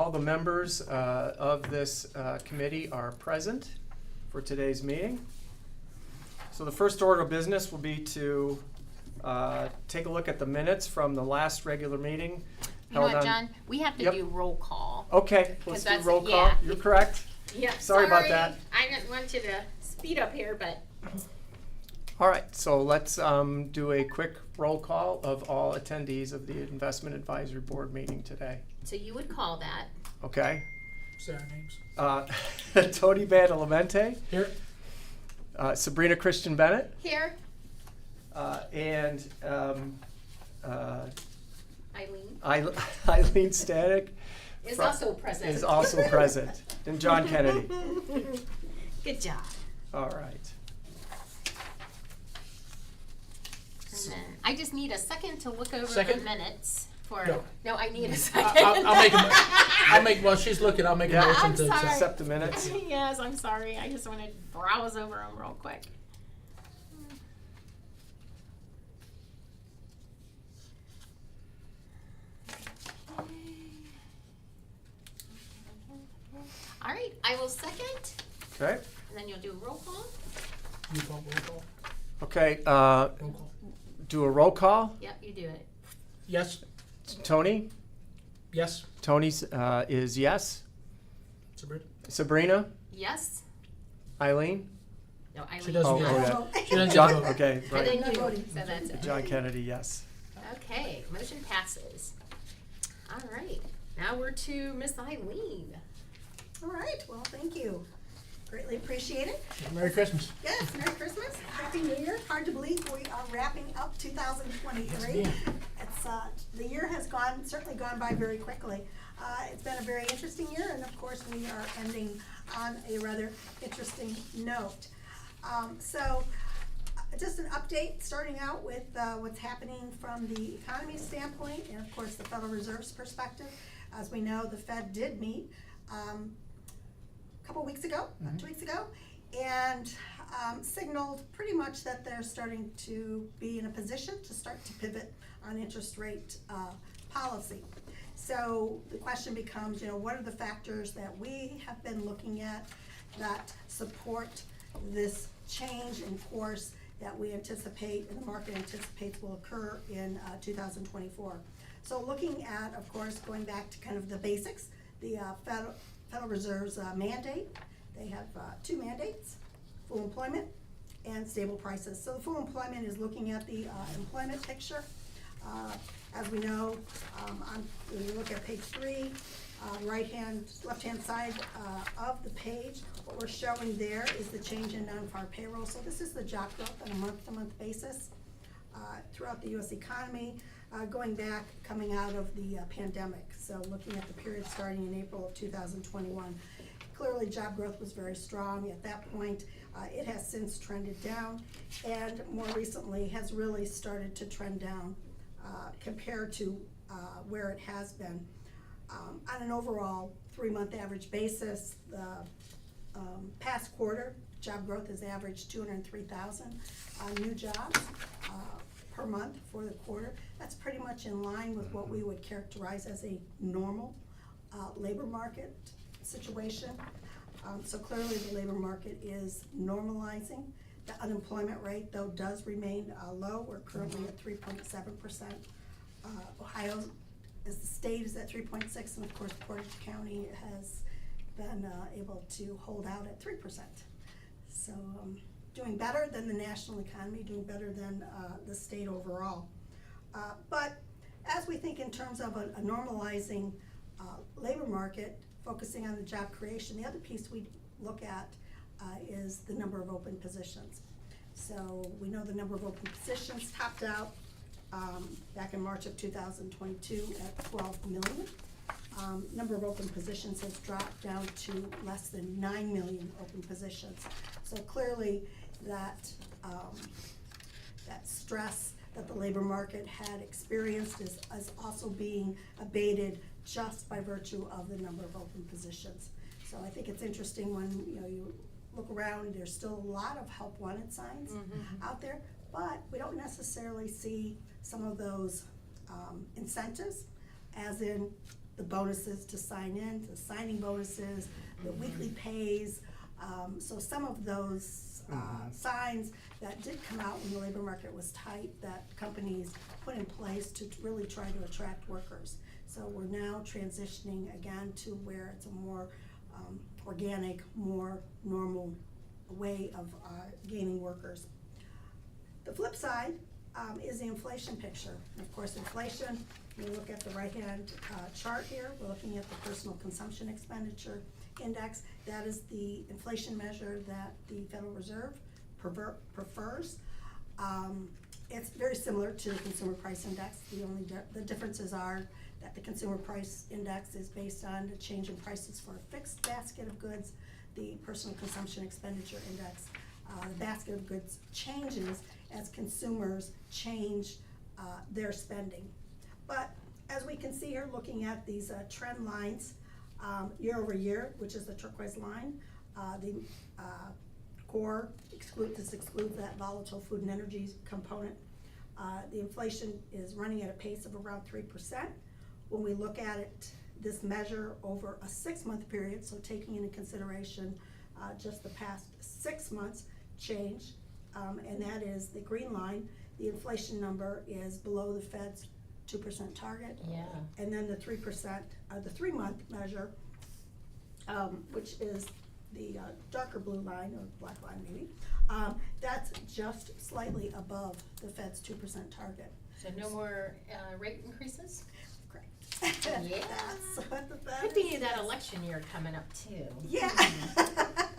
all the members of this committee are present for today's meeting. So the first order of business will be to take a look at the minutes from the last regular meeting. You know what, John? We have to do roll call. Okay, let's do roll call. Yeah. You're correct. Yeah. Sorry about that. I didn't want you to speed up here, but. All right, so let's do a quick roll call of all attendees of the Investment Advisory Board meeting today. So you would call that. Okay. Say our names. Tony Badalamenti. Here. Sabrina Christian Bennett. Here. And Eileen. Stanek Is also present. Is also present. And John Kennedy. Good job. All right. And then I just need a second to look over Second? the minutes for. No. No, I need a second. I'll make. While she's looking, I'll make a Yeah. motion I'm to sorry. accept. Accept the minutes. Yes, I'm sorry. I just want to browse over them real quick. All right, I will second, Okay. and then you'll do a roll call. You call roll call. Okay. Roll call. Do a roll call. Yep, you do it. Yes. Tony. Yes. Tony's is yes. Sabrina. Sabrina. Yes. Eileen. No, Eileen. She doesn't Oh, get okay. vote. She doesn't get John. vote. Okay. And Right. then you. So that's it. John Kennedy. Yes. Okay, motion passes. All right, now we're to Miss Eileen. All right, well, thank you. Greatly appreciate it. Merry Christmas. Yes, Merry Christmas, Happy New Year. Hard to believe we are wrapping up 2023. Yes, It's the year has certainly gone by very quickly. It's been a very interesting year, and of course, we are ending on a rather interesting note. Just an update, starting out with what's happening from the economy standpoint, and of course, the Federal Reserve's perspective. As we know, the Fed did meet a couple weeks ago, 2 weeks ago, and signaled pretty much that they're starting to be in a position to start to pivot on interest rate policy. So the question becomes, what are the factors that we have been looking at that support this change in course that we anticipate and the market anticipates will occur in 2024. So looking at, of course, going back to kind of the basics, the Federal Reserve's mandate. They have two mandates: full employment and stable prices. So the full employment is looking at the employment picture. As we know, when you look at page 3, left-hand side of the page, what we're showing there is the change in non-farm payroll. So this is the job growth on a month-to-month basis throughout the U.S. economy, coming out of the pandemic. So looking at the period starting in April of 2021. Clearly, job growth was very strong at that point. It has since trended down, and more recently has really started to trend down compared to where it has been. On an overall 3-month average basis, the past quarter, job growth has averaged 203,000 new jobs per month for the quarter. That's pretty much in line with what we would characterize as a normal labor market situation. So clearly the labor market is normalizing. The unemployment rate, though, does remain low. We're currently at 3.7%. Ohio, as the state, is at 3.6%, and of course Portage County has been able to hold out at 3%. So doing better than the national economy, doing better than the state overall. But as we think in terms of a normalizing labor market, focusing on the job creation, the other piece we look at is the number of open positions. So we know the number of open positions topped out back in March of 2022 at 12 million. Number of open positions has dropped down to less than 9 million open positions. So clearly that that stress that the labor market had experienced is also being abated just by virtue of the number of open positions. So I think it's interesting when you look around, there's still a lot of help wanted signs out there, but we don't necessarily see some of those incentives, as in the bonuses to sign in, the signing bonuses, the weekly pays. So some of those signs that did come out when the labor market was tight, that companies put in place to really try to attract workers. So we're now transitioning again to where it's a more organic, more normal way of gaining workers. The flip side is the inflation picture. Of course, inflation, we look at the right-hand chart here, we're looking at the personal consumption expenditure index. That is the inflation measure that the Federal Reserve prefers. It's very similar to the consumer price index. The differences are that the consumer price index is based on the change in prices for a fixed basket of goods. The personal consumption expenditure index, the basket of goods changes as consumers change their spending. But as we can see here, looking at these trend lines, year over year, which is the turquoise line, the core excludes that volatile food and energy component. The inflation is running at a pace of around 3%. When we look at it, this measure over a 6-month period, so taking into consideration just the past 6 months change, and that is the green line, the inflation number is below the Fed's 2% target. Yeah. And then the 3%, the 3-month measure, which is the darker blue line, or black line maybe, that's just slightly above the Fed's 2% target. So no more rate increases? Correct. Yeah. That's what the Fed Good thing is. that election year coming up too. Yeah.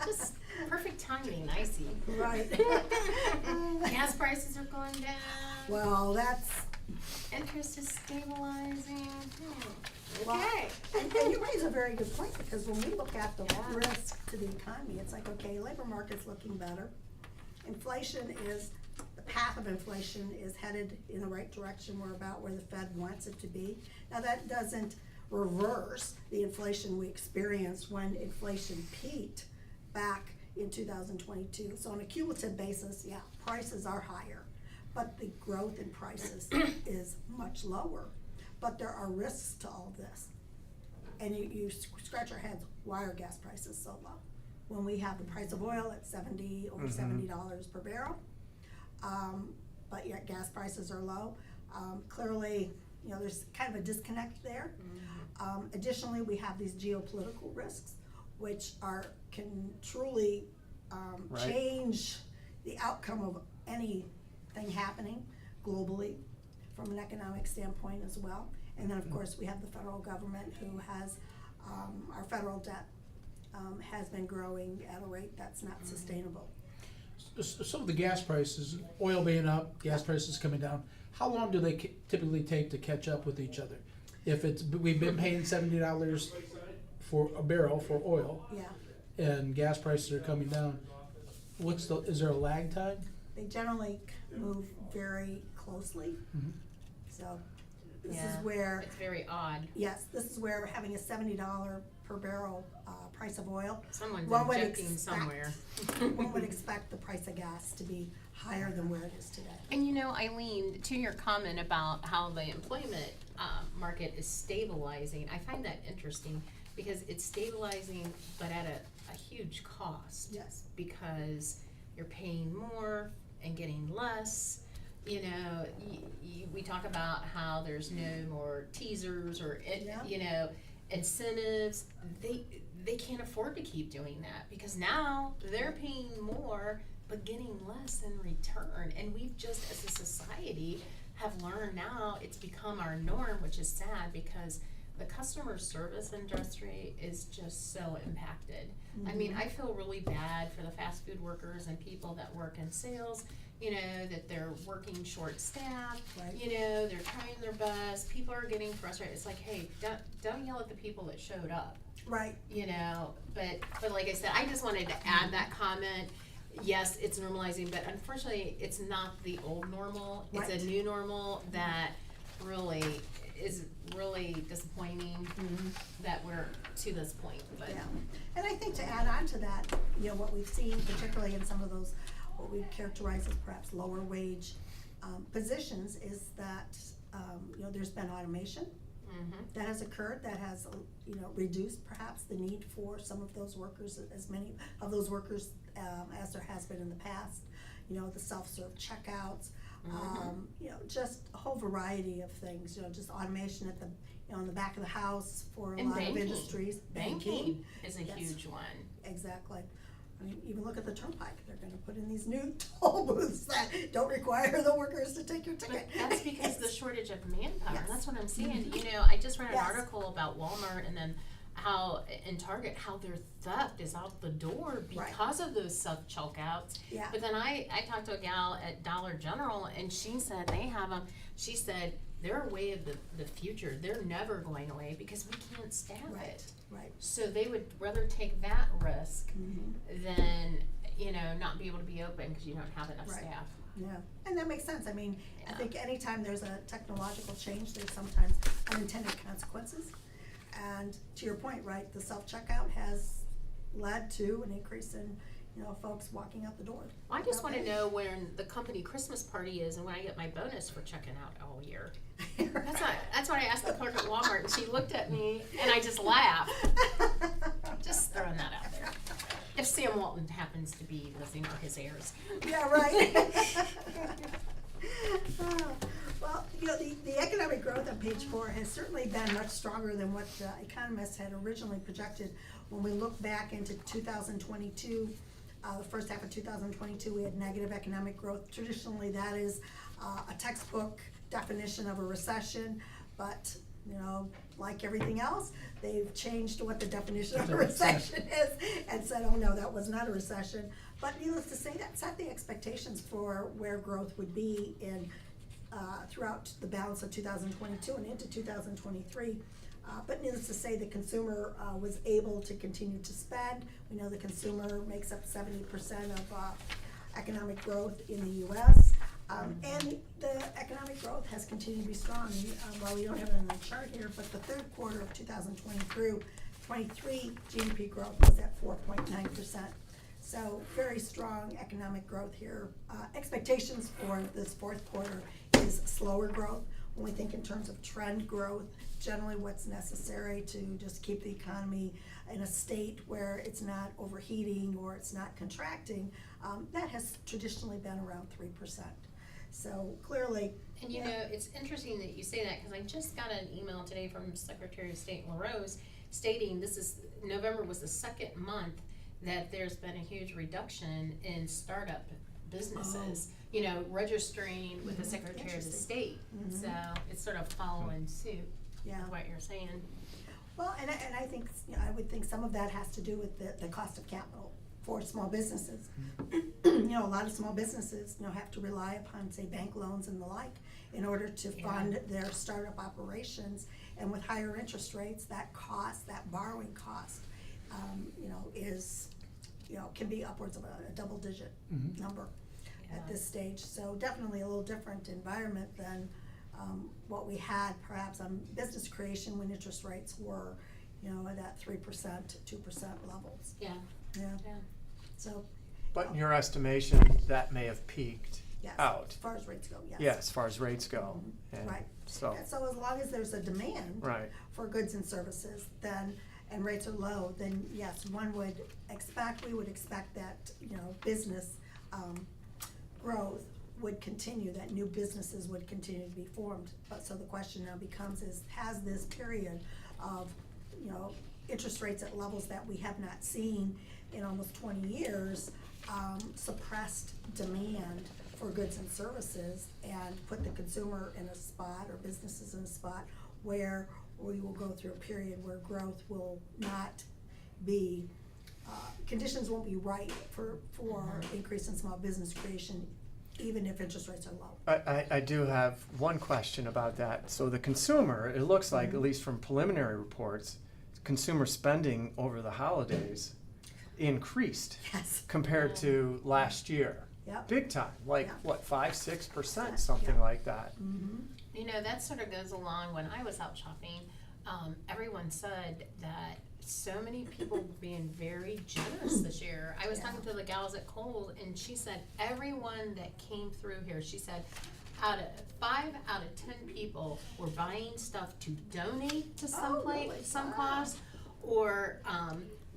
Just perfect timing, I see. Right. Gas prices are going down. Well, that's, Interest is stabilizing. well, Okay. and you raise a very good point, because when we look at the Yeah. risk to the economy, it's like, okay, labor market's looking better. Inflation is, the path of inflation is headed in the right direction. We're about where the Fed wants it to be. Now, that doesn't reverse the inflation we experienced when inflation peaked back in 2022. So on a cumulative basis, yeah, prices are higher, but the growth in prices is much lower. But there are risks to all this. And you scratch your heads, why are gas prices so low? When we have the price of oil at over $70 per barrel, but yet gas prices are low. Clearly, you know, there's kind of a disconnect there. Additionally, we have these geopolitical risks, which can truly Right. change the outcome of anything happening globally from an economic standpoint as well. And then, of course, we have the federal government, who has, our federal debt has been growing at a rate that's not sustainable. Some of the gas prices, oil being up, gas prices coming down, how long do they typically take to catch up with each other? If we've been paying $70 for a barrel for oil, Yeah, and gas prices are coming down, is there a lag time? they generally move very closely. Mhm. So this Yeah. is where, It's very odd. yes, this is where having a $70 per barrel price of oil, Someone's one would injecting expect, somewhere. one would expect the price of gas to be higher than where it is today. And you know, Eileen, to your comment about how the employment market is stabilizing, I find that interesting, because it's stabilizing but at a huge cost. Yes. Because you're paying more and getting less. You know, we talk about how there's no more teasers or Yeah. you know, incentives. They can't afford to keep doing that, because now they're paying more but getting less in return. And we've just, as a society, have learned now it's become our norm, which is sad, because the customer service industry is just so impacted. I mean, I feel really bad for the fast food workers and people that work in sales, you know, that they're working short staffed, Right. you know, they're trying their best, people are getting frustrated. It's like, hey, don't yell at the people that showed up, Right. you know, but like I said, I just wanted to add that comment. Yes, it's normalizing, but unfortunately, it's not the old normal. It's Right. a new normal that really is really disappointing that we're to this point, but. Yeah, and I think to add on to that, you know, what we've seen, particularly in some of those, what we characterize as perhaps lower wage positions, is that, you know, there's been automation that has occurred, that has, reduced perhaps the need for some of those workers, as many of those workers, as there has been in the past. The self-serve checkouts, just a whole variety of things, just automation at the, in the back of the house for a And lot of banking. industries. Banking is a Yes. huge one. Exactly. I mean, even look at the turnpike, they're gonna put in these new toll booths that don't require the workers to take your But ticket. that's because the shortage of manpower, Yes. that's what I'm saying. Mhm. I just read an Yes. article about Walmart and then how, in Target, how their theft is out the door Right. because of those self-checkouts. Yeah. But then I talked to a gal at Dollar General and she said they have them, she said, they're a way of the future, they're never going away because we can't staff Right, it. right. So they would rather take that risk Mhm. than, not be able to be open because you don't have enough Right. staff. Yeah, and that makes sense. I mean, I Yeah. think anytime there's a technological change, there's sometimes unintended consequences. And to your point, right, the self-checkout has led to an increase in, folks walking out the door. I just without wanna paying. know when the company Christmas party is and when I get my bonus for checking out all year. That's what I asked the clerk at Walmart and she looked at me and I just laughed. Just throwing that out there. If Sam Walton happens to be listening or his heirs. Yeah, right. Well, the economic growth on page 4 has certainly been much stronger than what economists had originally projected. When we look back into 2022, the first half of 2022, we had negative economic growth. Traditionally, that is a textbook definition of a recession, but, like everything else, they've changed what the definition of a recession is and said, oh no, that was not a recession. But needless to say, that set the expectations for where growth would be in throughout the balance of 2022 and into 2023. But needless to say, the consumer was able to continue to spend. We know the consumer makes up 70% of economic growth in the US. And the economic growth has continued to be strong. While we don't have it on the chart here, but the third quarter of 2023 GDP growth was at 4.9%. So very strong economic growth here. Expectations for this fourth quarter is slower growth. When we think in terms of trend growth, generally what's necessary to just keep the economy in a state where it's not overheating or it's not contracting, that has traditionally been around 3%. So clearly. And it's interesting that you say that because I just got an email today from Secretary of State LaRose stating November was the second month that there's been a huge reduction in startup businesses, registering with the Secretary of the Interesting. State. Mhm. So it's sort of following suit Yeah. with what you're saying. Well, and I think, I would think some of that has to do with the cost of capital for small businesses. A lot of small businesses, have to rely upon, say, bank loans and the like in order to fund their startup operations. And with higher interest rates, that borrowing cost, is, can be upwards of a double-digit number at Yeah. this stage. So definitely a little different environment than what we had perhaps on business creation when interest rates were, at that 3%, 2% levels. Yeah. Yeah, Yeah. so, But in your estimation, that may have peaked yes, out. as far as rates go, yes. Yeah, as far as rates go. And Right. So, And so as long as there's a demand right. for goods and services, and rates are low, then yes, we would expect that, business, growth would continue, that new businesses would continue to be formed. But so the question now becomes has this period of, interest rates at levels that we have not seen in almost 20 years, suppressed demand for goods and services and put the consumer in a spot or businesses in a spot where we will go through a period where growth will not be, conditions won't be right for increase in small business creation, even if interest rates are low. I do have one question about that. So the consumer, it looks like, at least from preliminary reports, consumer spending over the holidays increased Yes. compared to last year. Yep. Big time, like Yeah. what, 5-6%, Yeah. something like that. Mm-hmm. That sort of goes along when I was out shopping. Everyone said that so many people were being very generous this year. I was talking to the gals at Kohl's and she said everyone that came through here, she said, 5 out of 10 people were buying stuff to donate to some Oh, place, really? some Wow. cause, or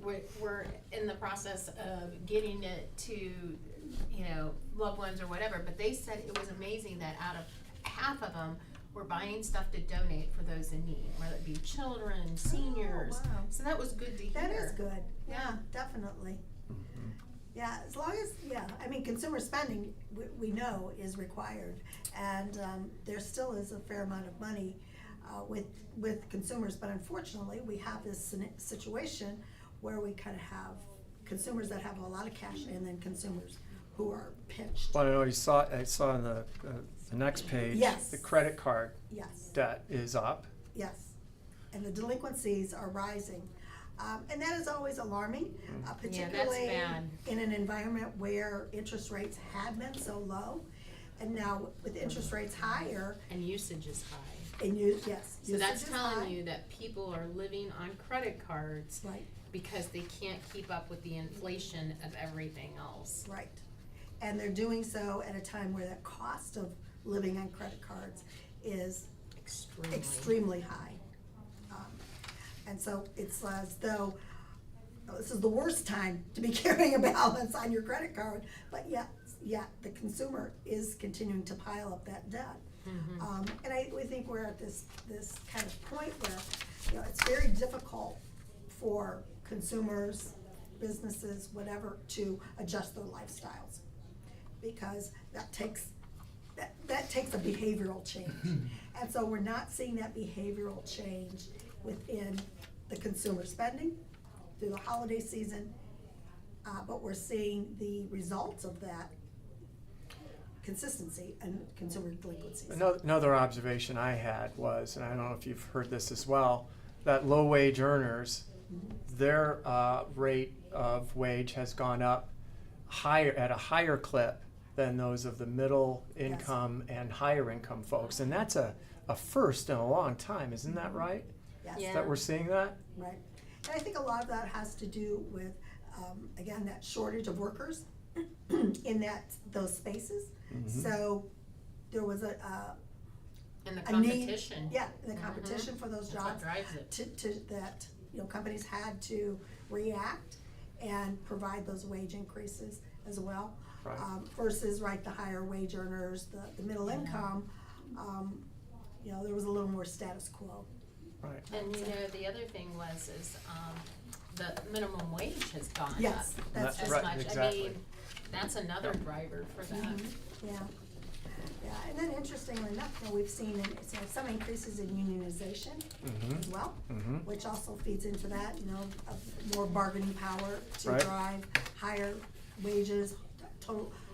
we're in the process of getting it to, you know, loved ones or whatever. But they said it was amazing that out of half of them were buying stuff to donate for those in need, whether it be children, seniors. wow. So that was good to hear. That is good, yeah, Yeah. definitely. Mhm. Yeah, as long as, yeah, I mean, consumer spending, we know is required, and, there still is a fair amount of money, with consumers, but unfortunately, we have this situation where we kind of have consumers that have a lot of cash and then consumers who are pinched. Well, I know I saw on the next page, Yes. the credit card Yes, debt is up. yes, and the delinquencies are rising. And that is always alarming, particularly bad. in an environment where interest rates had been so low. And now with interest rates higher, And usage is high. and yes, So that's usage is telling high. you that people are living on credit cards Right, because they can't keep up with the inflation of everything else. right. And they're doing so at a time where the cost of living on credit cards is extremely high. And so it's as though, this is the worst time to be carrying a balance on your credit card, but yet the consumer is continuing to pile up that debt. Mhm. And we think we're at this kind of point where, you know, it's very difficult for consumers, businesses, whatever, to adjust their lifestyles. Because that takes a behavioral change. And so we're not seeing that behavioral change within the consumer spending through the holiday season, but we're seeing the results of that consistency and consumer delinquencies. Another observation I had was, and I don't know if you've heard this as well, that low wage earners, their rate of wage has gone up at a higher clip than those of the middle income and higher income folks. And that's a first in a long time, isn't that right? Yes. Yeah. That we're seeing that? Right. And I think a lot of that has to do with, again, that shortage of workers in those spaces. Mhm. So there was And the a need. competition. Yeah, the Mhm. competition for those That's what jobs. drives it. That, you know, companies had to react and provide those wage increases as well. Right. Versus, right, the higher wage earners, the middle income, you know, there was a little more status quo. Right. And you know, the other thing is the minimum wage has gone up. Yes, that's That's As right, much, I exactly. mean, that's another driver for that. Mhm. Yeah, yeah, and then interestingly enough, you know, we've seen some increases in unionization as Mhm. well, Mhm. which also feeds into that, you know, of more bargaining power to Right. drive higher wages,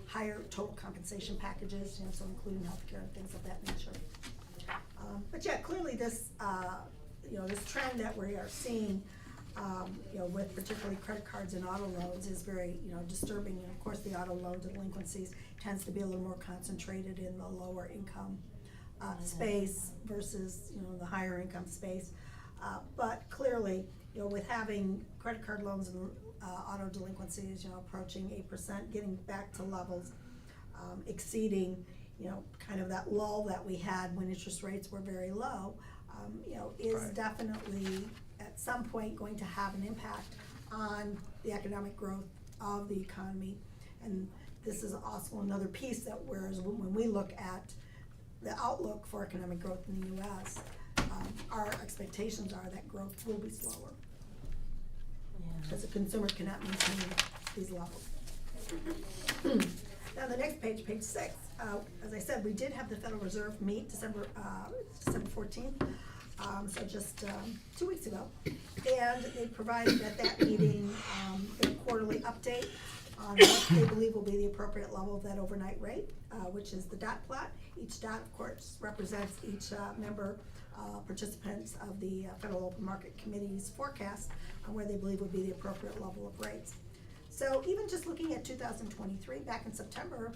higher total compensation packages, you know, so including healthcare and things of that nature. But yeah, clearly this, you know, this trend that we are seeing, you know, with particularly credit cards and auto loans is very, you know, disturbing. And of course, the auto loan delinquencies tends to be a little more concentrated in the lower income space versus, you know, the higher income space. But clearly, you know, with having credit card loans and auto delinquencies, you know, approaching 8%, getting back to levels exceeding, you know, kind of that lull that we had when interest rates were very low, you know, is Right. definitely at some point going to have an impact on the economic growth of the economy. And this is also another piece that whereas when we look at the outlook for economic growth in the US, our expectations are that growth will be slower because the consumer cannot maintain these levels. Now, the next page, page 6, as I said, we did have the Federal Reserve meet December 14th, so just 2 weeks ago. And they provided at that meeting their quarterly update on what they believe will be the appropriate level of that overnight rate, which is the dot plot. Each dot, of course, represents each member participants of the Federal Open Market Committee's forecast on where they believe would be the appropriate level of rates. So even just looking at 2023, back in September,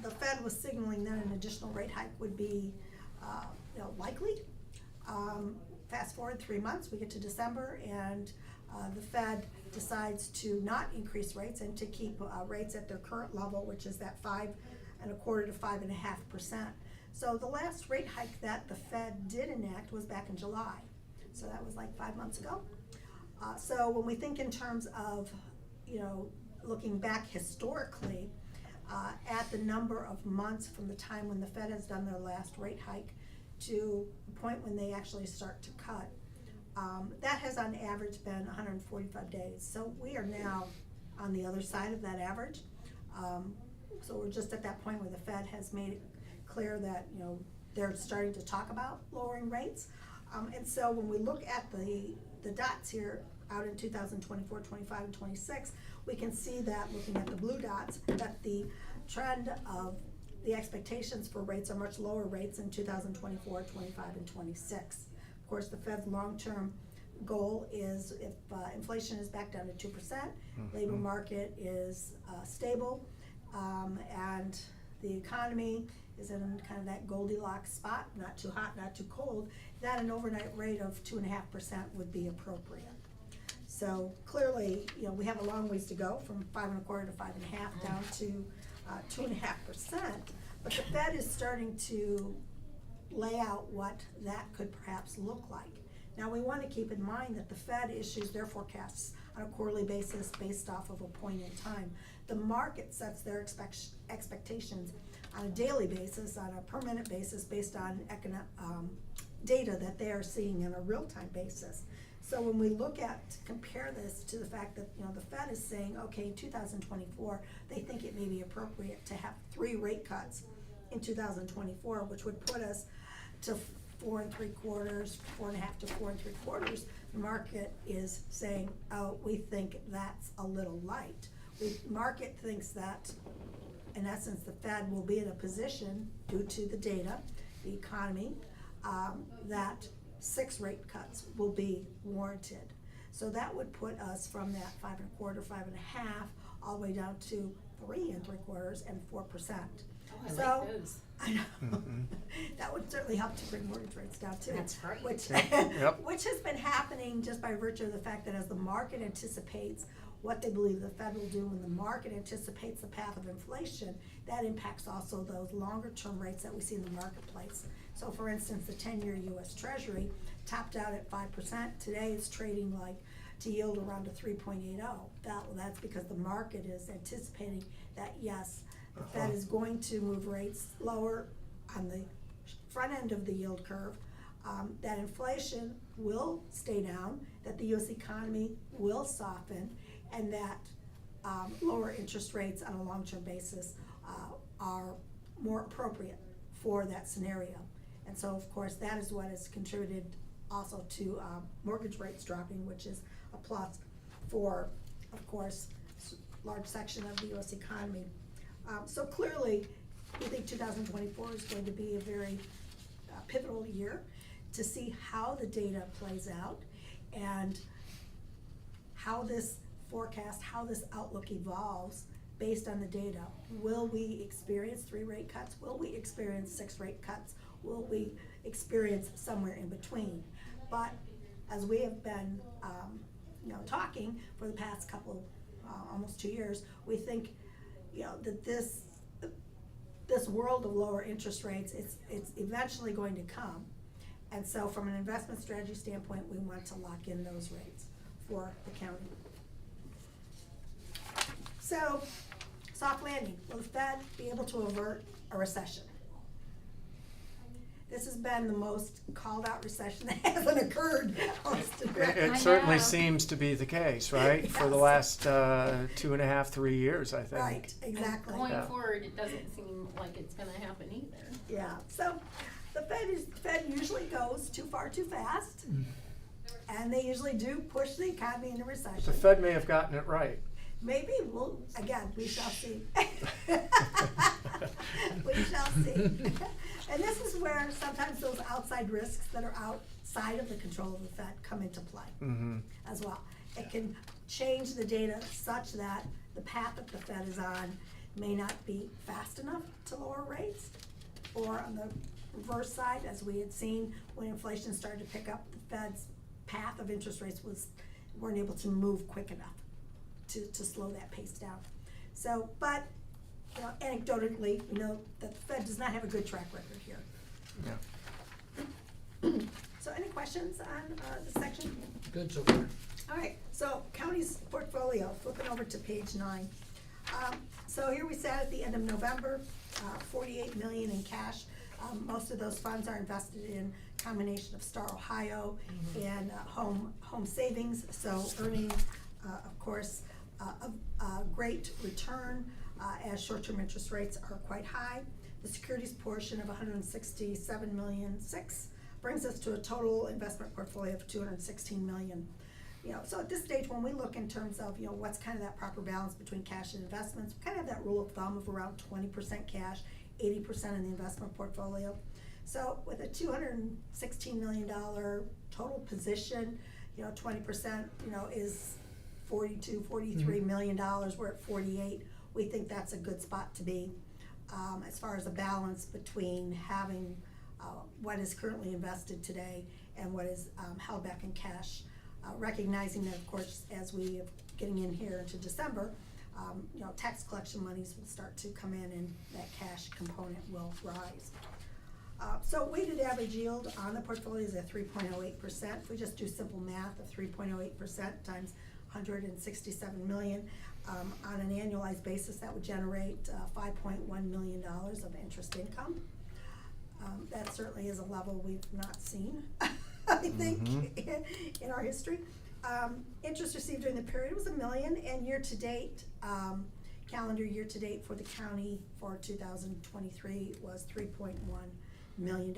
the Fed was signaling that an additional rate hike would be, you know, likely. Fast forward 3 months, we get to December, and the Fed decides to not increase rates and to keep rates at their current level, which is that 5.25% to 5.5%. So the last rate hike that the Fed did enact was back in July. So that was like 5 months ago. So when we think in terms of, looking back historically, at the number of months from the time when the Fed has done their last rate hike to the point when they actually start to cut, that has on average been 145 days. So we are now on the other side of that average. So we're just at that point where the Fed has made it clear that, they're starting to talk about lowering rates. And so when we look at the dots here out in 2024, 25, and 26, we can see that, looking at the blue dots, that the trend of the expectations for rates are much lower rates in 2024, 25, and 26. Of course, the Fed's long-term goal is if inflation is back down to 2%, labor market is stable, and the economy is in kind of that Goldilocks spot, not too hot, not too cold, that an overnight rate of 2.5% would be appropriate. So clearly, we have a long ways to go from 5.25 to 5.5 down to 2.5%. But the Fed is starting to lay out what that could perhaps look like. Now, we want to keep in mind that the Fed issues their forecasts on a quarterly basis based off of a point in time. The market sets their expectations on a daily basis, on a per minute basis, based on data that they are seeing on a real-time basis. So when we compare this to the fact that, the Fed is saying, okay, in 2024, they think it may be appropriate to have 3 rate cuts in 2024, which would put us to 4 3/4, 4.5 to 4 3/4. The market is saying, oh, we think that's a little light. The market thinks that, in essence, the Fed will be in a position, due to the data, the economy, that 6 rate cuts will be warranted. So that would put us from that 5.25, 5.5, all the way down to 3 3/4 and 4%. Oh, I So, like those. I know. That would certainly help to bring mortgage rates down too. That's right. Which, Yep. which has been happening just by virtue of the fact that as the market anticipates what they believe the Fed will do, when the market anticipates the path of inflation, that impacts also those longer term rates that we see in the marketplace. So for instance, the 10-year US Treasury topped out at 5%. Today it's trading to yield around a 3.80. That's because the market is anticipating that, yes, the Fed is going to move rates lower on the front end of the yield curve, that inflation will stay down, that the US economy will soften, and that lower interest rates on a long-term basis are more appropriate for that scenario. And so, of course, that is what has contributed also to mortgage rates dropping, which is a plus for, of course, large section of the US economy. So clearly, we think 2024 is going to be a very pivotal year to see how the data plays out and how this forecast, how this outlook evolves based on the data. Will we experience 3 rate cuts? Will we experience 6 rate cuts? Will we experience somewhere in between? But as we have been, talking for the past couple, almost 2 years, we think, that this world of lower interest rates, it's eventually going to come. And so from an investment strategy standpoint, we want to lock in those rates for the county. So, soft landing. Will the Fed be able to avert a recession? This has been the most called out recession that hasn't occurred. It I certainly know. seems to be the case, right? For the Yes. last 2.5, 3 years, I think. Right, exactly. Going Yeah. forward, it doesn't seem like it's gonna happen either. Yeah, so the Fed usually goes too far too fast, and they usually do push the economy into recession. The Fed may have gotten it right. Maybe we shall see. We shall see. And this is where sometimes those outside risks that are outside of the control of the Fed come into play as well. It can change the data such that the path that the Fed is on may not be fast enough to lower rates, or on the reverse side, as we had seen when inflation started to pick up, the Fed's path of interest rates weren't able to move quick enough to slow that pace down. So, but you know, anecdotally, we know that the Fed does not have a good track record here. Yeah. So any questions on this section? Good so far. All right, so county's portfolio, flipping over to page 9. So here we sat at the end of November, 48 million in cash. Most of those funds are invested in combination of Star Ohio and home savings, so earning, of course, a great return as short-term interest rates are quite high. The securities portion of 167 million brings us to a total investment portfolio of 216 million. You know, so at this stage, when we look in terms of, you know, what's kind of that proper balance between cash and investments, we kind of have that rule of thumb of around 20% cash, 80% in the investment portfolio. So with a $216 million total position, you know, 20%, you know, is $43 million. We're at 48. We think that's a good spot to be as far as a balance between having what is currently invested today and what is held back in cash. Recognizing that, of course, as we are getting in here into December, you know, tax collection monies will start to come in and that cash component will rise. So weighted average yield on the portfolio is at 3.08%. If we just do simple math of 3.08% times 167 million, on an annualized basis, that would generate $5.1 million of interest income. That certainly is a level we've not seen, I think, in our history. Interest received during the period was $1 million, and year-to-date, calendar year-to-date for the county for 2023 was $3.1 million.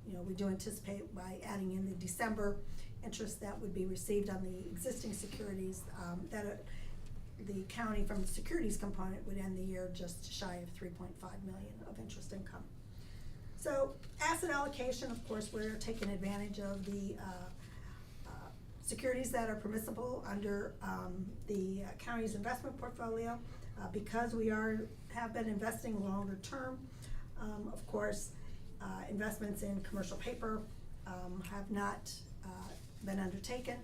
You know, we do anticipate by adding in the December interest that would be received on the existing securities, that the county from the securities component would end the year just shy of $3.5 million of interest income. So asset allocation, of course, we're taking advantage of the securities that are permissible under the county's investment portfolio because we have been investing longer term. Of course, investments in commercial paper have not been undertaken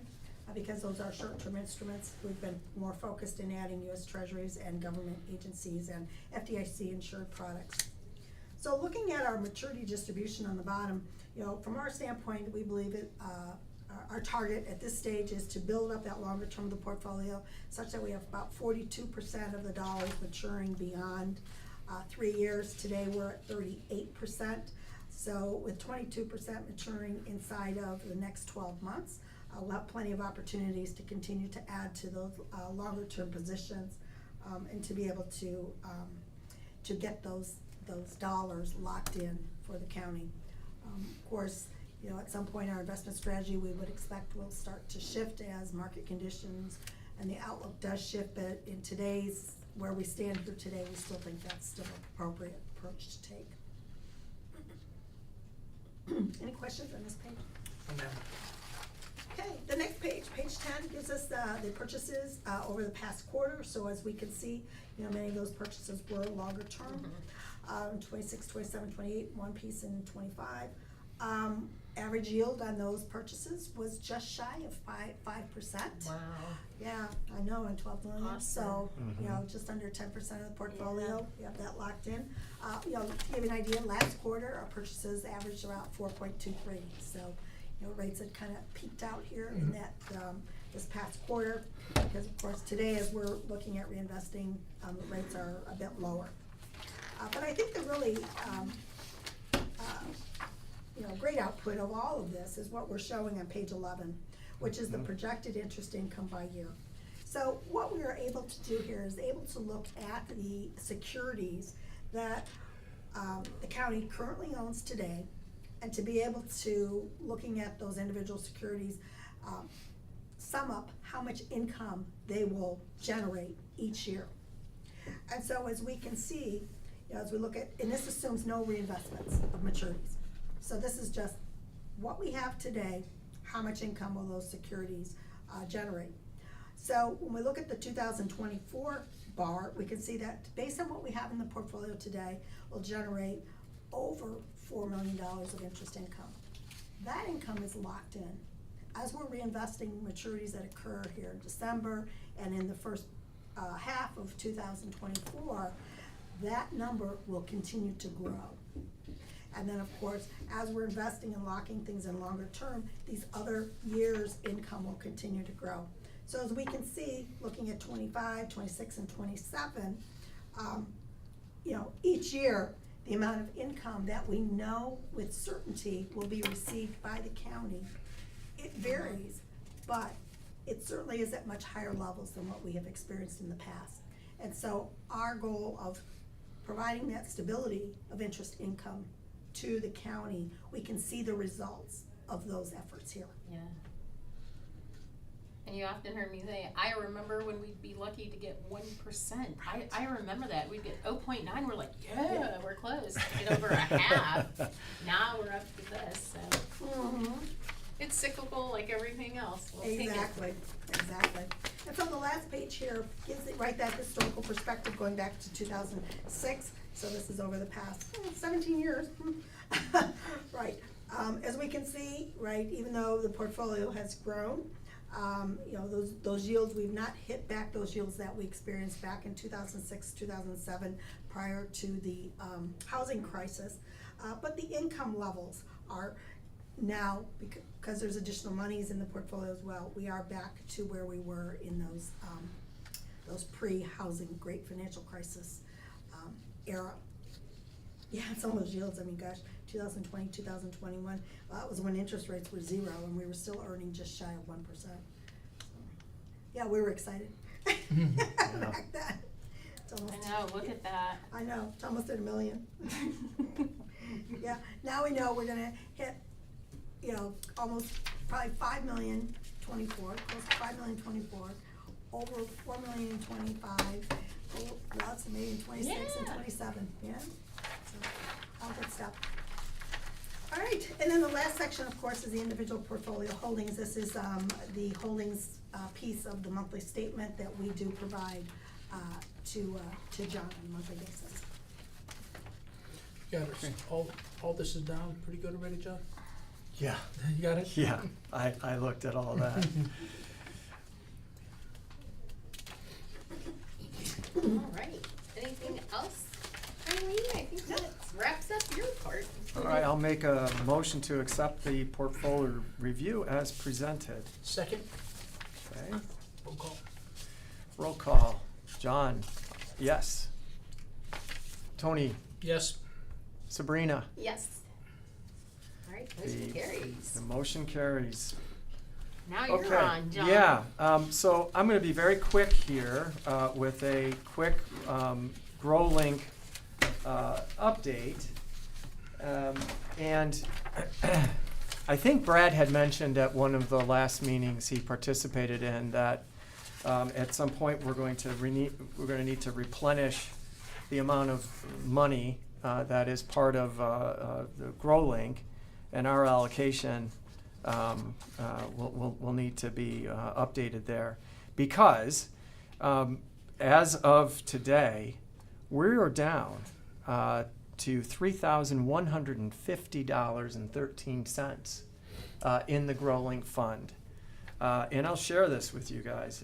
because those are short-term instruments. We've been more focused in adding U.S. Treasuries and government agencies and FDIC insured products. So looking at our maturity distribution on the bottom, you know, from our standpoint, we believe our target at this stage is to build up that longer term of the portfolio such that we have about 42% of the dollars maturing beyond 3 years. Today we're at 38%. So with 22% maturing inside of the next 12 months, we'll have plenty of opportunities to continue to add to those longer term positions and to be able to get those dollars locked in for the county. Of course, you know, at some point our investment strategy we would expect will start to shift as market conditions and the outlook does shift, but in today's, where we stand here today, we still think that's still an appropriate approach to take. Any questions on this page? Okay, the next page, page 10, gives us the purchases over the past quarter. So as we can see, you know, many of those purchases were longer term. 26, 27, 28, one piece in 25. Average yield on those purchases was just shy of 5%. Wow. Yeah, I know, on 12 million. Awesome. So, you know, just under 10% of the portfolio, you have that locked in. You know, to give you an idea, last quarter, our purchases averaged around 4.23. So, you know, rates had kind of peaked out here in that this past quarter, because of course today, as we're looking at reinvesting, rates are a bit lower. But I think the really, you know, great output of all of this is what we're showing on page 11, which is the projected interest income by year. So what we are able to do here is able to look at the securities that the county currently owns today, and to be able to, looking at those individual securities, sum up how much income they will generate each year. And so as we can see, you know, as we look at, and this assumes no reinvestments of maturities. So this is just what we have today, how much income will those securities generate. So when we look at the 2024 bar, we can see that based on what we have in the portfolio today, will generate over $4 million of interest income. That income is locked in. As we're reinvesting maturities that occur here in December and in the first half of 2024, that number will continue to grow. And then, of course, as we're investing and locking things in longer term, these other years' income will continue to grow. So as we can see, looking at 25, 26, and 27, each year, the amount of income that we know with certainty will be received by the county, it varies, but it certainly is at much higher levels than what we have experienced in the past. And so our goal of providing that stability of interest income to the county, we can see the results of those efforts here. Yeah. And you often heard me say, I remember when we'd be lucky to get 1%. I remember that. We'd get 0.9. We're like, yeah, we're close. Get over a half. Now we're up to this. So it's cyclical like everything else. We'll take it. Exactly. And so the last page here gives it that historical perspective going back to 2006. So this is over the past 17 years. Right. As we can see, right, even though the portfolio has grown, those yields, we've not hit back those yields that we experienced back in 2006, 2007, prior to the housing crisis. But the income levels are now, because there's additional monies in the portfolio as well, we are back to where we were in those pre-housing great financial crisis era. Yeah, some of those yields, 2020, 2021, that was when interest rates were 0 and we were still earning just shy of 1%. So, yeah, we were excited back then. I know, look at that. I know, it's almost at $1 million. Yeah, now we know we're gonna hit, almost probably 5 million 24, close to 5 million 24, over 4 million in 25, lots of maybe in 26 and 27, yeah? So, all good stuff. All right, and then the last section, of course, is the individual portfolio holdings. This is the holdings piece of the monthly statement that we do provide to John on a monthly basis. Got it. All this is down pretty good already, John? Yeah, You got it? yeah, I looked at all that. All right. Anything else, Eileen? I think that wraps up your part. All right, I'll make a motion to accept the portfolio review as presented. Second, Okay, roll call. roll call. John, yes. Tony, Yes. Sabrina, Yes. All right, motion carries. the motion carries. Now you're Okay, on, John. yeah, so I'm gonna be very quick here, with a quick, GrowLink, update. And I think Brad had mentioned at one of the last meetings he participated in that, at some point we're going to need to replenish the amount of money, that is part of, the GrowLink, and our allocation will need to be updated there, because as of today, we are down to $3,150.13 in the GrowLink fund, and I'll share this with you guys.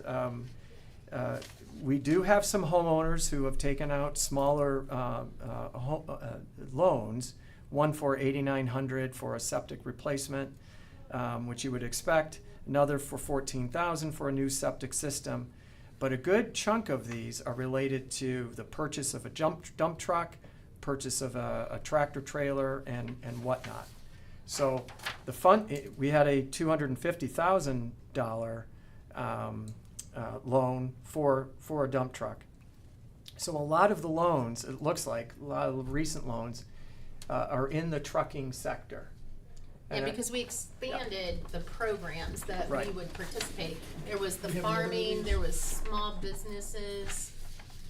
We do have some homeowners who have taken out smaller loans, one for $8,900 for a septic replacement, which you would expect, another for $14,000 for a new septic system. But a good chunk of these are related to the purchase of a dump truck, purchase of a tractor trailer, and whatnot. So the fund, we had a $250,000 loan for a dump truck. So a lot of the loans, it looks like, a lot of the recent loans are in the trucking sector. Yeah, And because we expanded the programs that we Right. would participate. There was the We have another farming, one? there was small businesses,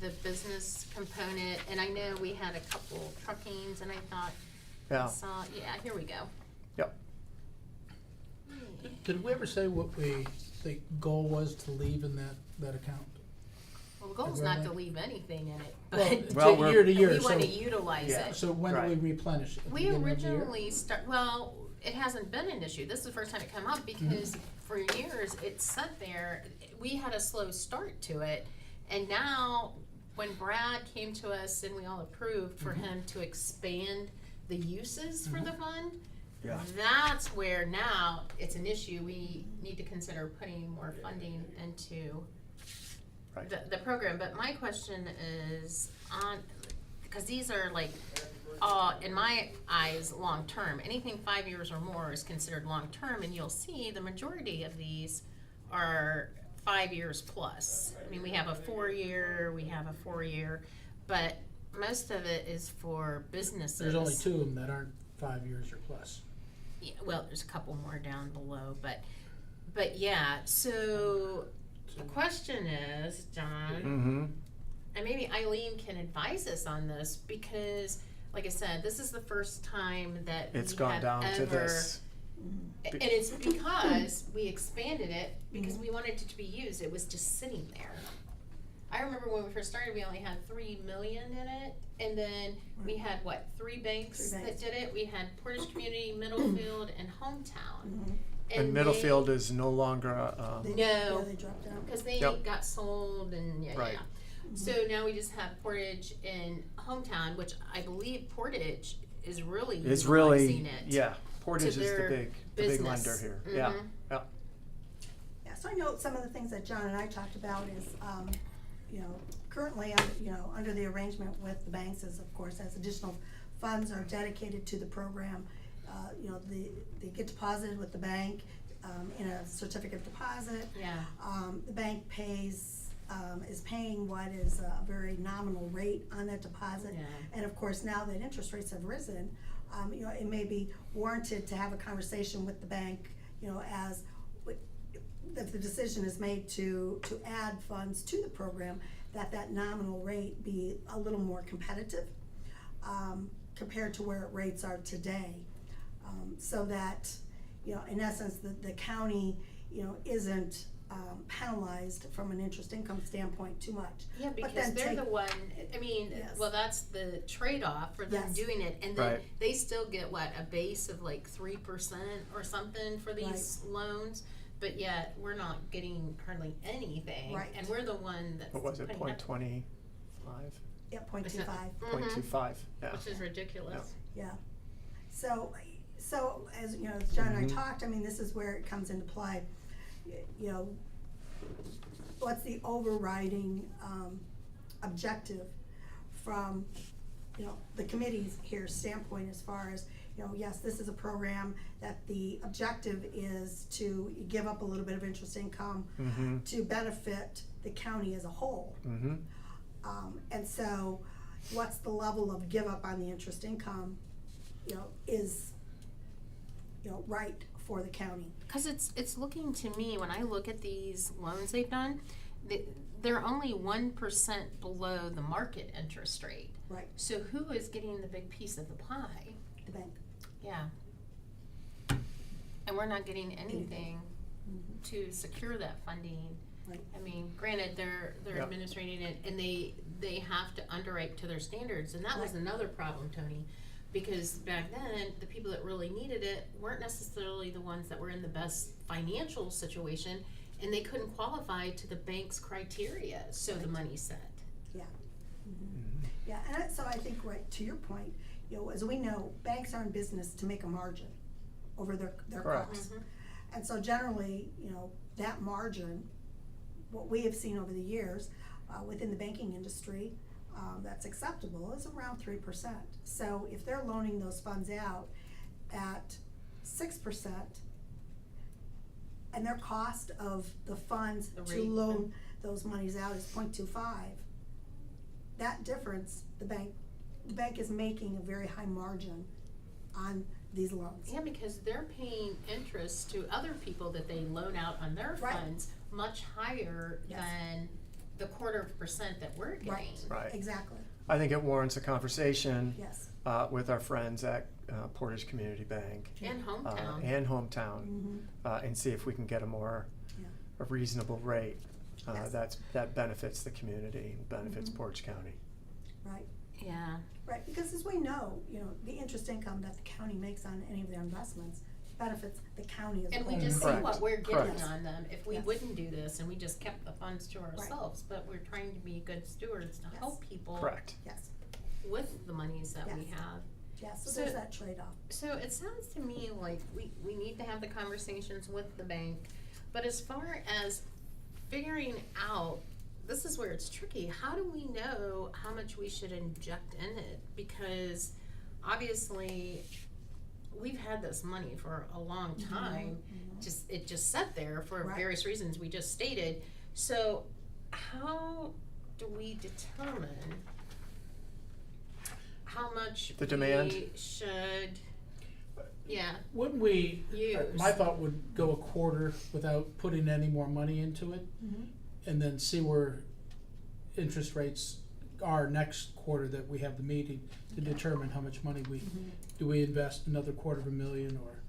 the business component, and I know we had a couple truckings, and I thought, Yeah. I saw, yeah, here we go. Yep. Did we ever say what the goal was to leave in that account? Well, the goal is not to leave anything in it, Well, but Well, we're- year to we year, want to so, utilize Yeah. it. so when do Right. we replenish it? At the We beginning of the year? originally well, it hasn't been an issue. This is the first time it came up because for years it sat there. We had a slow start to it, and now when Brad came to us and we all approved for him to expand the uses for the fund, Yeah. that's where now it's an issue. We need to consider putting more funding into Right. the program. But my question is because these are like, in my eyes, long-term. Anything 5 years or more is considered long-term, and you'll see the majority of these are 5 years plus. I mean, we have a 4-year, we have a 4-year, but most of it is for businesses. There's only 2 of them that aren't 5 years or plus. Yeah, well, there's a couple more down below, but yeah, so the question is, John, Mm-hmm. and maybe Eileen can advise us on this, because like I said, this is the first time that It's we gone have down ever, to this. and it's because we expanded it because we wanted it to be used. It was just sitting there. I remember when we first started, we only had 3 million in it, and then we had three banks Three banks. that did it. We had Portage Community, Middlefield, and Hometown. Mhm. And Middlefield is no longer, They- No. Yeah, they dropped out. because they Yep. got sold and yeah. Right. So now we just have Portage and Hometown, which I believe Portage is really is utilizing really, it. yeah, Portage is the their big business. lender here. Yeah, Mhm. yeah. Yeah, so I know some of the things that John and I talked about is, currently, under the arrangement with the banks is, of course, as additional funds are dedicated to the program, they get deposited with the bank, in a certificate of deposit. Yeah. The bank is paying what is a very nominal rate on that deposit. Yeah. And of course, now that interest rates have risen, it may be warranted to have a conversation with the bank, if the decision is made to add funds to the program, that nominal rate be a little more competitive, compared to where rates are today. So that, in essence, the county, isn't penalized from an interest income standpoint too much. Yeah, But because then they're take- the one, I mean, Yes. well, that's the trade-off for them Yes. doing it, and then Right. they still get a base of 3% or something for these loans, but yet we're not getting hardly anything. Right. And we're the one that's What was it, putting point up- 25? Yeah, 0.25. Point Mhm. 25, yeah. Which is ridiculous. Yeah. So as as John and I Mhm. talked, I mean, this is where it comes into play. What's the overriding objective from the committee's here standpoint, as far as yes, this is a program that the objective is to give up a little bit of interest income Mm-hmm, to benefit the county as a whole. mm-hmm. And so, what's the level of give up on the interest income, is, right for the county? Because it's looking to me, when I look at these loans they've done, they're only 1% below the market interest rate. Right, So who is getting the big piece of the pie? the bank. Yeah. And we're not getting anything to secure that funding. Right. I mean, granted, they're Yep. administrating it, and they have to underwrite to their standards, and that was Right. another problem, Tony. Because back then, the people that really needed it weren't necessarily the ones that were in the best financial situation, and they couldn't qualify to the bank's criteria, so the money sat. Yeah, and so I think, right, to your point, as we know, banks are in business to make a margin over their Correct. costs. And so generally, that margin, what we have seen over the years, within the banking industry, that's acceptable, is around 3%. So if they're loaning those funds out at 6%, and their cost of the funds The to rate, loan those monies out is 0.25, that difference, the bank is making a very high margin on these loans. Yeah, because they're paying interest to other people that they loan out on their Right. funds much higher Yes. than the 0.25% that we're getting. Right. Right. Exactly, I think it warrants a conversation yes. with our friends at Portage Community Bank And Hometown. and Hometown, Mhm. and see if we can get a reasonable rate Yes. that benefits the community, benefits Mhm. Portage County. Right, Yeah. right, because as we know, the interest income that the county makes on any of their investments benefits the county as well. And we just see Correct. what we're getting Correct. on them if we Yes. wouldn't do this and we just kept the funds to ourselves, but we're trying to be good stewards to Yes. help people Correct. Yes, with the monies that we Yes. have. yes, so So- there's that trade-off. So it sounds to me like we need to have the conversations with the bank, but as far as figuring out, this is where it's tricky, how do we know how much we should inject in it? Because obviously, we've had this money for a long time, it just sat there for Right. various reasons we just stated. So how do we determine how much The demand? we should, yeah, Wouldn't we, use? my thought would go a quarter without putting any more money into it, Mhm. and then see where interest rates are next quarter that we have the meeting to determine how much money we, do we invest another $250,000 or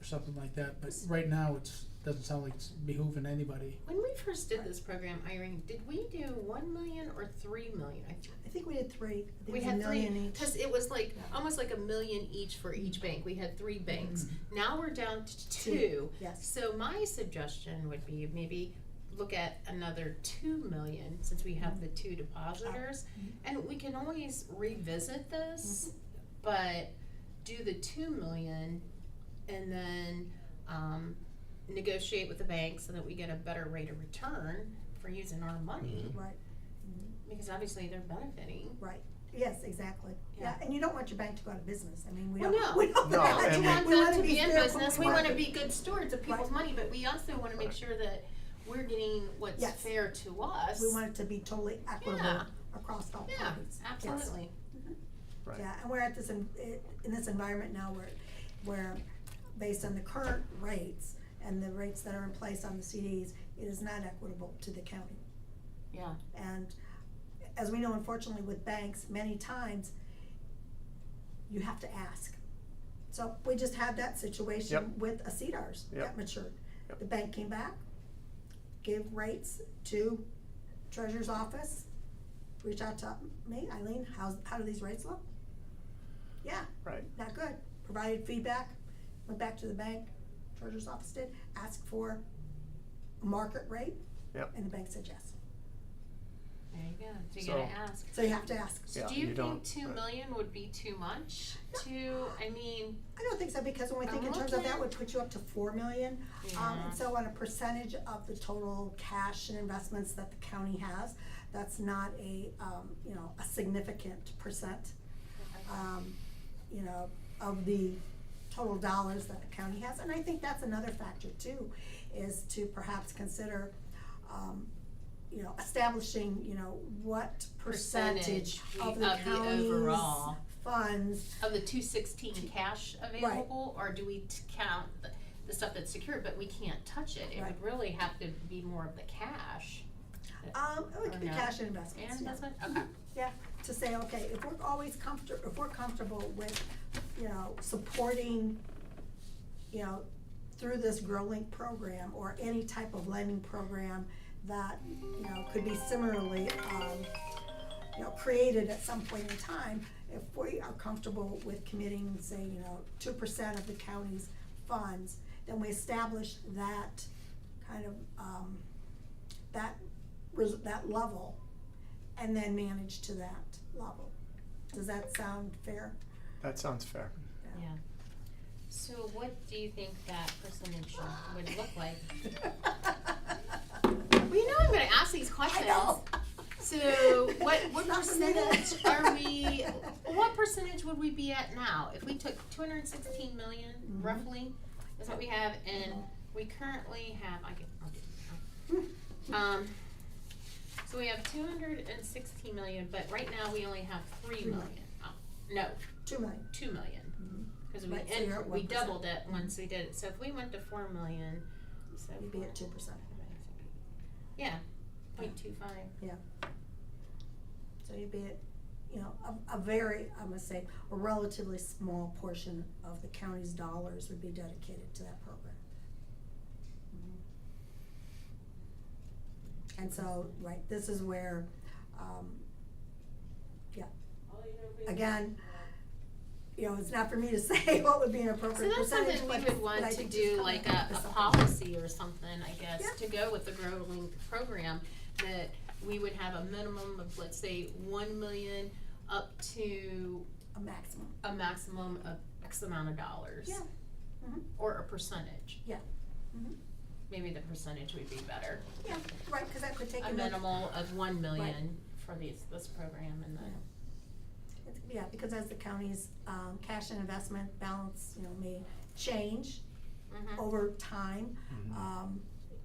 something like that, but right now doesn't sound like it's behooving anybody. When we first did this program, Irene, did we do 1 million or 3 million? I think we did three, I think We it was had a million three, each. cause it was like, Yeah. almost like 1 million each for each bank, we had 3 banks. Now we're down to 2. Yes, So my suggestion would be maybe look at another 2 million, since we have the 2 depositors. And we can always revisit this, but do the 2 million and then, negotiate with the bank so that we get a better rate of return for using our money. right, Because obviously they're benefiting. right, yes, exactly, Yeah. yeah, and you don't want your bank to go out of business, I mean, we Well, don't, no. we don't. No, We and want we them wanna to be in fair business, we market. wanna be good stewards of people's Right. money, but we also wanna make sure that we're getting what's Yes. fair to us. We want it to be totally equitable Yeah. across all Yeah, parties. Yes. absolutely. Right. Yeah, and we're at this, in this environment now where based on the current rates and the rates that are in place on the CDs, it is not equitable to the county. Yeah. And as we know, unfortunately with banks, many times you have to ask. So we just had that situation Yep. with a CDARS Yep. that matured. Yep. The bank came back, gave rates to treasurer's office, reached out to me, Eileen, how do these rates look? Yeah, Right. not good. Provided feedback, went back to the bank, treasurer's office did, asked for a market rate. Yep. And the bank said yes. There you go, so you So- gotta ask. So you have to ask. Yeah, Do you you think don't- 2 million would be too much I mean, I don't think so, because when we think in terms of that would put you up to 4 million. Yeah. And so on a percentage of the total cash and investments that the county has, that's not a, a significant percent, of the total dollars that the county has. And I think that's another factor too, is to perhaps consider, establishing, what percentage of the county's overall. funds. of the 216 cash available, or do we count the stuff that's secured, but we can't touch it? It Right. would really have to be more of the cash. It could be Or no? cash and investments. And yeah. investment, okay. Yeah, to say, okay, if we're always if we're comfortable with, supporting, through this GrowLink program or any type of lending program that, could be similarly, created at some point in time, if we are comfortable with committing, say, 2% of the county's funds, then we establish that kind of, that level, and then manage to that level. Does that sound fair? That sounds fair. Yeah. So what do you think that percentage would look like? Well, you know I'm gonna ask these questions. I know. So what Not for me to- percentage are we, what percentage would we be at now? If we took 216 million Mhm. roughly, is what we have, and we currently have, so we have 216 million, but right now we only have 3 3 million. No, 2 million. 2 million. Cause Right, so you're at we 1%. doubled it once we did it, so if we went to 4 million, so. You'd be at 2%. Yeah, 0.25. So you'd be at, a very, I'm gonna say, a relatively small portion of the county's dollars would be dedicated to that program. And so, right, this is where, again, you know, it's not for me to say what would be an So appropriate that's percentage, something we but would want I to think do, just come like up a with something. policy or something, I guess, Yeah. to go with the Grow Link program, that we would have a minimum of, let's say, 1 million up to A maximum, a maximum of X amount of dollars. yeah. Mhm. Or a percentage. Yeah. Mhm. Maybe the percentage would be better. Yeah, right, cause that could take A into. minimal of 1 million for this program, and then, Yeah, because as the county's, cash and investment balance, you know, may change Mhm. over time. Mhm.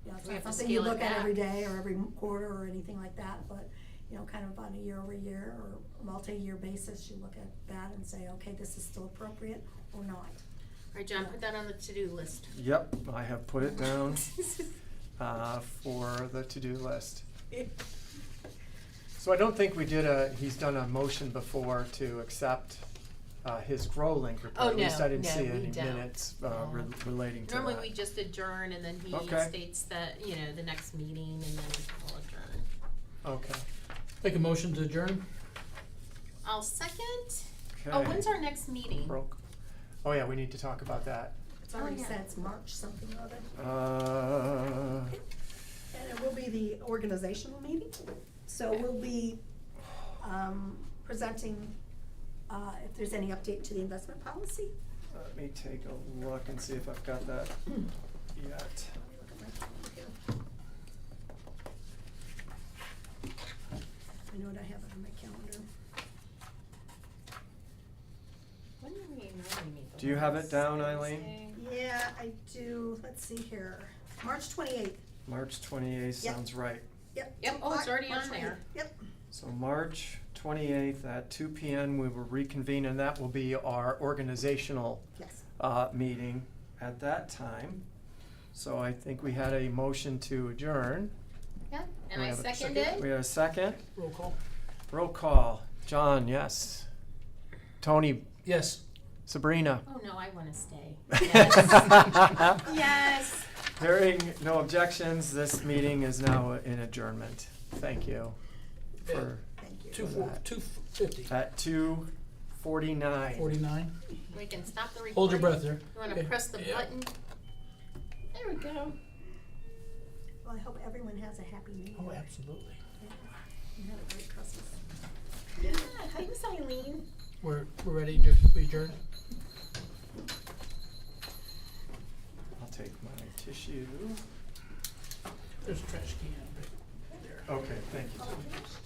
You know, it's We not have to something you scale it look at every back. day or every quarter or anything like that, but, you know, kind of on a year-over-year or multi-year basis, you look at that and say, okay, this is still appropriate or not. alright, John, put that on the to-do list. Yep, I have put it down for the to-do list. So I don't think he's done a motion before to accept his Grow Link report. Oh, At least no, I didn't no, see we any don't. minutes relating to that. Normally, we just adjourn, and then he Okay. states that, you know, the next meeting, and then we'll adjourn. Okay. Make a motion to adjourn? I'll second. Okay. Oh, when's our next meeting? Broke. Oh yeah, we need to talk about that. It's already yeah. said it's March something or other. And it will be the organizational meeting, so we'll be, presenting, if there's any update to the investment policy. Let me take a look and see if I've got that yet. Look at my calendar here. I know what I have it on my calendar. When do we normally meet? Do you have it down, Eileen? Wednesday? Yeah, I do, let's see here, March 28th, March 28th Yep. sounds right. yep. Yep, 2 oh, it's o'clock, already March on there. 28th. Yep, So March 28th at 2 p.m. we will reconvene, and that will be our organizational yes. meeting at that time. So I think we had a motion to adjourn. Yeah, and We I have a second We it. have a second. Roll call. Roll call. John, yes. Tony, Yes. Sabrina. Oh, no, I wanna stay. Yes. Yes. Hearing no objections, this meeting is now in adjournment. Thank you for Thank you. 250. at 2:49. 49. We can stop the recording. Hold your breath there. You wanna Okay. press the Yeah. button? There we go. Well, I hope everyone has a happy New Year. Oh, absolutely. You had a great Christmas. Yeah, thanks, Eileen. We're ready to adjourn? I'll take my tissue. There's a trash can right there. Okay, thank you.